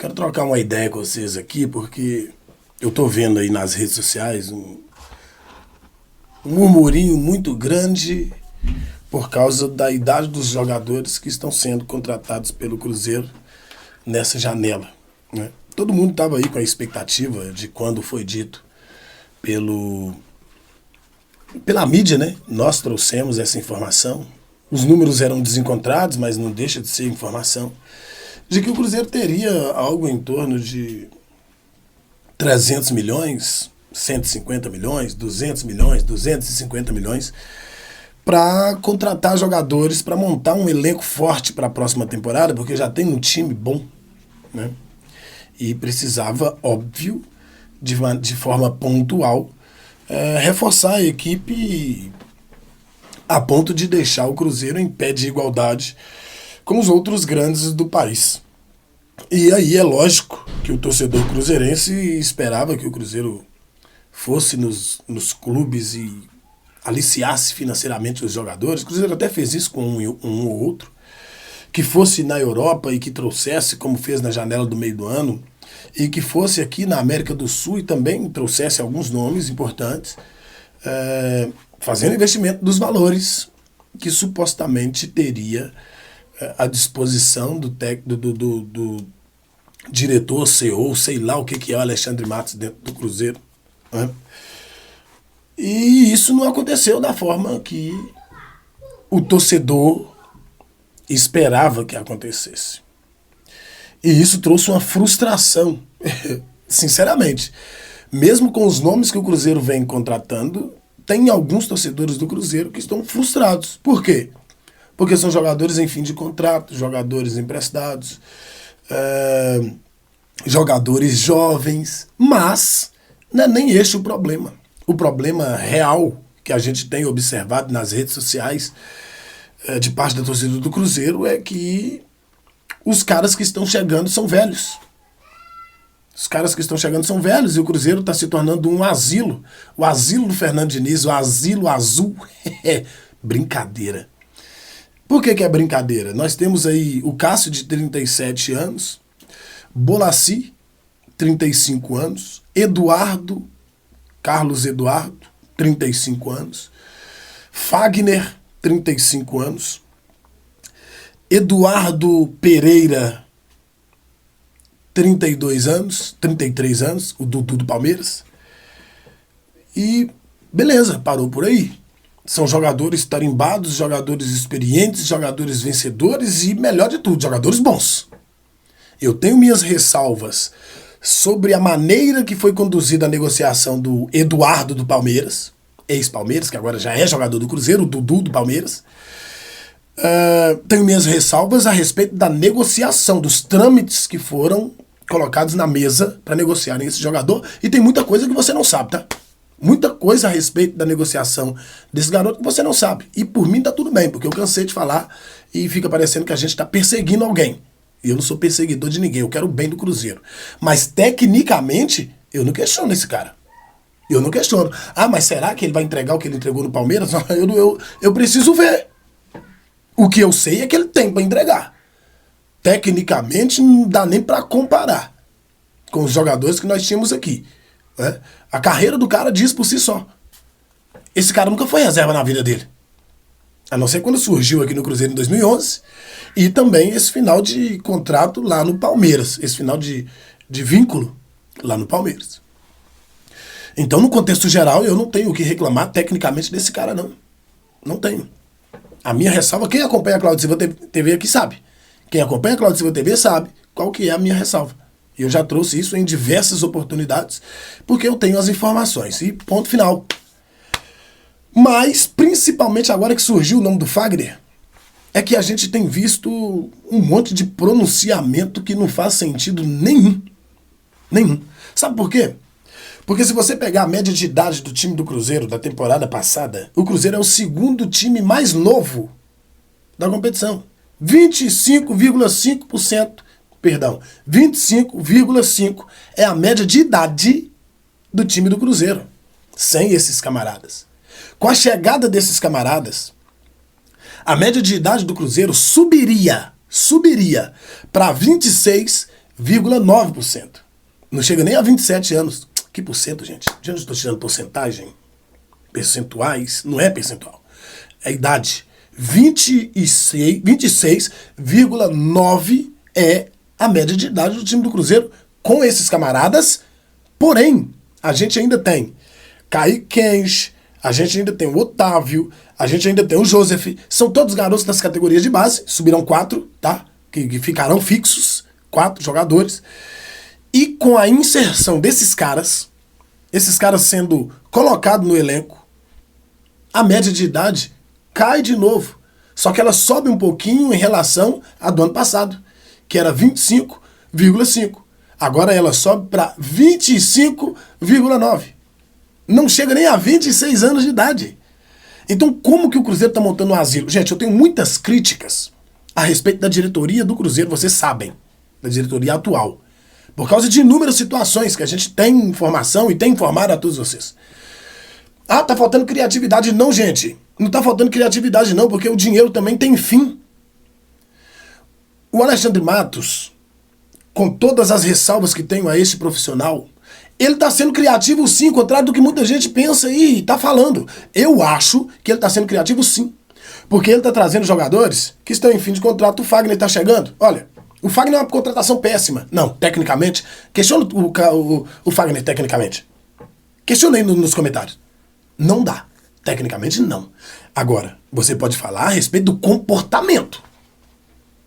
Quero trocar uma ideia com vocês aqui, porque eu tô vendo aí nas redes sociais um murmurinho muito grande por causa da idade dos jogadores que estão sendo contratados pelo Cruzeiro nessa janela, né? Todo mundo estava aí com a expectativa de quando foi dito pela mídia, né? Nós trouxemos essa informação. Os números eram desencontrados, mas não deixa de ser informação, de que o Cruzeiro teria algo em torno de 300 milhões, 150 milhões, 200 milhões, 250 milhões para contratar jogadores, para montar um elenco forte para a próxima temporada, porque já tem um time bom, né? E precisava, óbvio, de forma pontual, reforçar a equipe a ponto de deixar o Cruzeiro em pé de igualdade com os outros grandes do país. E aí é lógico que o torcedor cruzeirense esperava que o Cruzeiro fosse nos clubes e aliciasse financeiramente os jogadores. O Cruzeiro até fez isso com um ou outro, que fosse na Europa e que trouxesse, como fez na janela do meio do ano, e que fosse aqui na América do Sul e também trouxesse alguns nomes importantes, fazendo investimento dos valores que supostamente teria à disposição do diretor, CEO, sei lá o que é o Alexandre Matos dentro do Cruzeiro, né? E isso não aconteceu da forma que o torcedor esperava que acontecesse. E isso trouxe uma frustração, sinceramente. Mesmo com os nomes que o Cruzeiro vem contratando, tem alguns torcedores do Cruzeiro que estão frustrados. Por quê? Porque são jogadores em fim de contrato, jogadores emprestados, jogadores jovens, mas não é nem este o problema. O problema real que a gente tem observado nas redes sociais de parte da torcida do Cruzeiro é que os caras que estão chegando são velhos. Os caras que estão chegando são velhos e o Cruzeiro está se tornando um asilo. O asilo do Fernando Diniz, o asilo azul. Brincadeira. Por que é brincadeira? Nós temos aí o Cássio, de 37 anos, Bolassi, 35 anos, Carlos Eduardo, 35 anos, Fagner, 35 anos, Eduardo Pereira, 32 anos, 33 anos, o Dudu do Palmeiras. E beleza, parou por aí. São jogadores tarimbados, jogadores experientes, jogadores vencedores e, melhor de tudo, jogadores bons. Eu tenho minhas ressalvas sobre a maneira que foi conduzida a negociação do Eduardo do Palmeiras, ex-Palmeiras, que agora já é jogador do Cruzeiro, o Dudu do Palmeiras. Tenho minhas ressalvas a respeito da negociação, dos trâmites que foram colocados na mesa para negociarem esse jogador. E tem muita coisa que você não sabe, tá? Muita coisa a respeito da negociação desse garoto que você não sabe. E por mim tá tudo bem, porque eu cansei de falar e fica parecendo que a gente está perseguindo alguém. E eu não sou perseguidor de ninguém, eu quero o bem do Cruzeiro. Mas tecnicamente, eu não questiono esse cara. Eu não questiono. Ah, mas será que ele vai entregar o que ele entregou no Palmeiras? Eu preciso ver. O que eu sei é que ele tem para entregar. Tecnicamente, não dá nem para comparar com os jogadores que nós tínhamos aqui, né? A carreira do cara diz por si só. Esse cara nunca foi reserva na vida dele. A não ser quando surgiu aqui no Cruzeiro em 2011 e também esse final de contrato lá no Palmeiras, esse final de vínculo lá no Palmeiras. Então, no contexto geral, eu não tenho o que reclamar tecnicamente desse cara, não. Não tenho. A minha ressalva, quem acompanha a Cláudio Silva TV aqui sabe. Quem acompanha a Cláudio Silva TV sabe qual que é a minha ressalva. E eu já trouxe isso em diversas oportunidades, porque eu tenho as informações. E ponto final. Mas, principalmente agora que surgiu o nome do Fagner, é que a gente tem visto um monte de pronunciamento que não faz sentido nenhum. Nenhum. Sabe por quê? Porque se você pegar a média de idade do time do Cruzeiro da temporada passada, o Cruzeiro é o segundo time mais novo da competição. 25,5%, perdão, 25,5% é a média de idade do time do Cruzeiro, sem esses camaradas. Com a chegada desses camaradas, a média de idade do Cruzeiro subiria para 26, 26,9%. Não chega nem a 27 anos. Que por cento, gente? De onde eu estou tirando porcentagem? Percentuais? Não é percentual. É idade. 26,9 é a média de idade do time do Cruzeiro com esses camaradas. Porém, a gente ainda tem Kaique Kenji, a gente ainda tem o Otávio, a gente ainda tem o Joseph. São todos garotos das categorias de base. Subirão 4, tá? Que ficarão fixos. 4 jogadores. E com a inserção desses caras, esses caras sendo colocados no elenco, a média de idade cai de novo. Só que ela sobe um pouquinho em relação à do ano passado, que era 25,5. Agora ela sobe para 25,9. Não chega nem a 26 anos de idade. Então como que o Cruzeiro está montando um asilo? Gente, eu tenho muitas críticas a respeito da diretoria do Cruzeiro, vocês sabem, da diretoria atual. Por causa de inúmeras situações que a gente tem informação e tem informado a todos vocês. Ah, tá faltando criatividade. Não, gente. Não tá faltando criatividade não, porque o dinheiro também tem fim. O Alexandre Matos, com todas as ressalvas que tenho a esse profissional, ele tá sendo criativo sim, ao contrário do que muita gente pensa e tá falando. Eu acho que ele tá sendo criativo sim. Porque ele tá trazendo jogadores que estão em fim de contrato. O Fagner tá chegando. Olha, o Fagner é uma contratação péssima. Não, tecnicamente. Questiona o Fagner tecnicamente. Questiona aí nos comentários. Não dá. Tecnicamente, não. Agora, você pode falar a respeito do comportamento.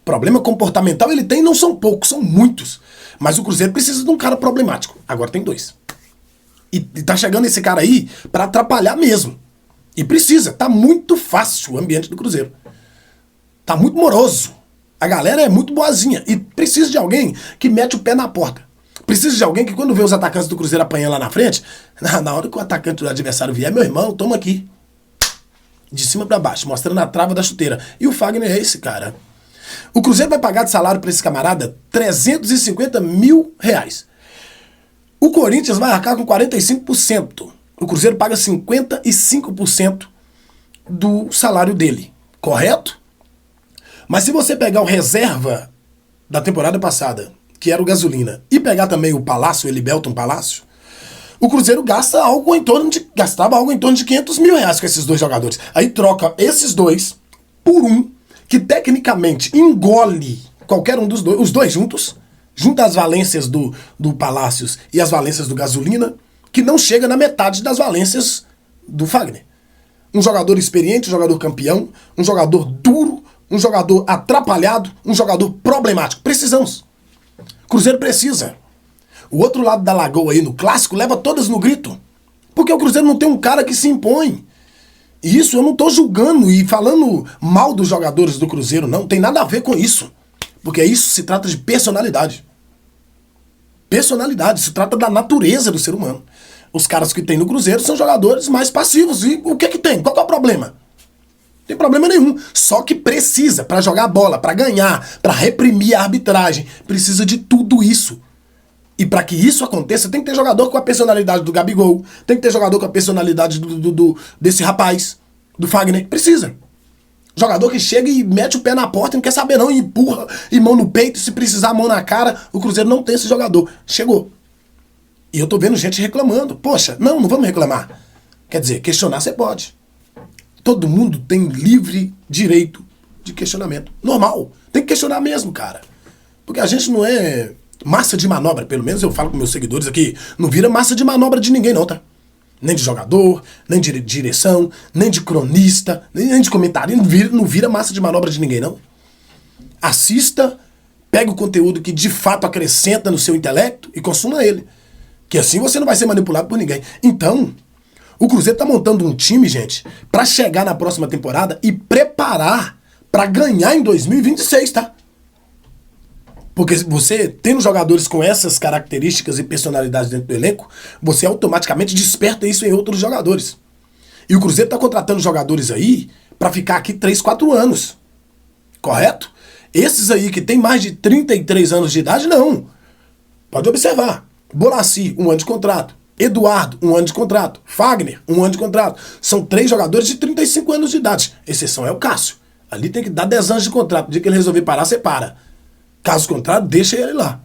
Problema comportamental ele tem, não são poucos, são muitos. Mas o Cruzeiro precisa de um cara problemático. Agora tem 2. E tá chegando esse cara aí pra atrapalhar mesmo. E precisa. Tá muito fácil o ambiente do Cruzeiro. Tá muito moroso. A galera é muito boazinha. E precisa de alguém que mete o pé na porta. Precisa de alguém que quando vê os atacantes do Cruzeiro apanhando lá na frente, na hora que o atacante do adversário vier, meu irmão, toma aqui. De cima pra baixo, mostrando a trava da chuteira. E o Fagner é esse cara. O Cruzeiro vai pagar de salário pra esse camarada R$350 mil. O Corinthians vai arcar com 45%. O Cruzeiro paga 55% do salário dele. Correto? Mas se você pegar o reserva da temporada passada, que era o Gasolina, e pegar também o Palácio, o Elivelton Palácio, o Cruzeiro gastava algo em torno de R$500 mil com esses 2 jogadores. Aí troca esses 2 por um que tecnicamente engole qualquer um dos dois, os 2 juntos, junta as valências do Palácios e as valências do Gasolina, que não chega na metade das valências do Fagner. Um jogador experiente, um jogador campeão, um jogador duro, um jogador atrapalhado, um jogador problemático. Precisamos. Cruzeiro precisa. O outro lado da lagoa aí no clássico leva todas no grito. Porque o Cruzeiro não tem um cara que se impõe. E isso eu não tô julgando e falando mal dos jogadores do Cruzeiro, não. Tem nada a ver com isso. Porque isso se trata de personalidade. Personalidade, se trata da natureza do ser humano. Os caras que tem no Cruzeiro são jogadores mais passivos. E o que tem? Qual que é o problema? Não tem problema nenhum. Só que precisa, pra jogar a bola, pra ganhar, pra reprimir a arbitragem, precisa de tudo isso. E pra que isso aconteça, tem que ter jogador com a personalidade do Gabigol, tem que ter jogador com a personalidade desse rapaz, do Fagner. Precisa. Jogador que chega e mete o pé na porta e não quer saber não, e empurra, e mão no peito, se precisar mão na cara. O Cruzeiro não tem esse jogador. Chegou. E eu tô vendo gente reclamando. Poxa, não vamos reclamar. Quer dizer, questionar você pode. Todo mundo tem livre direito de questionamento. Normal. Tem que questionar mesmo, cara. Porque a gente não é massa de manobra. Pelo menos eu falo com meus seguidores aqui. Não vira massa de manobra de ninguém não, tá? Nem de jogador, nem de direção, nem de cronista, nem de comentário. Não vira massa de manobra de ninguém, não. Assista, pega o conteúdo que de fato acrescenta no seu intelecto e consuma ele. Que assim você não vai ser manipulado por ninguém. Então, o Cruzeiro tá montando um time, gente, pra chegar na próxima temporada e preparar pra ganhar em 2026, tá? Porque você, tendo jogadores com essas características e personalidades dentro do elenco, você automaticamente desperta isso em outros jogadores. E o Cruzeiro tá contratando jogadores aí pra ficar aqui 3, 4 anos. Correto? Esses aí que tem mais de 33 anos de idade, não. Pode observar. Bolassi, 1 ano de contrato. Eduardo, 1 ano de contrato. Fagner, 1 ano de contrato. São 3 jogadores de 35 anos de idade. Exceção é o Cássio. Ali tem que dar 10 anos de contrato. No dia que ele resolver parar, você para. Caso contrário, deixa ele lá.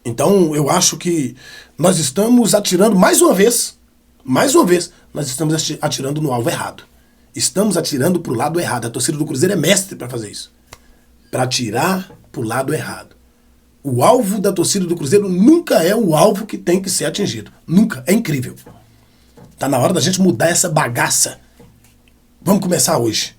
Então, eu acho que nós estamos atirando mais uma vez, nós estamos atirando no alvo errado. Estamos atirando pro lado errado. A torcida do Cruzeiro é mestre para fazer isso. Para atirar pro lado errado. O alvo da torcida do Cruzeiro nunca é o alvo que tem que ser atingido. Nunca. É incrível. Tá na hora da gente mudar essa bagaça. Vamos começar hoje.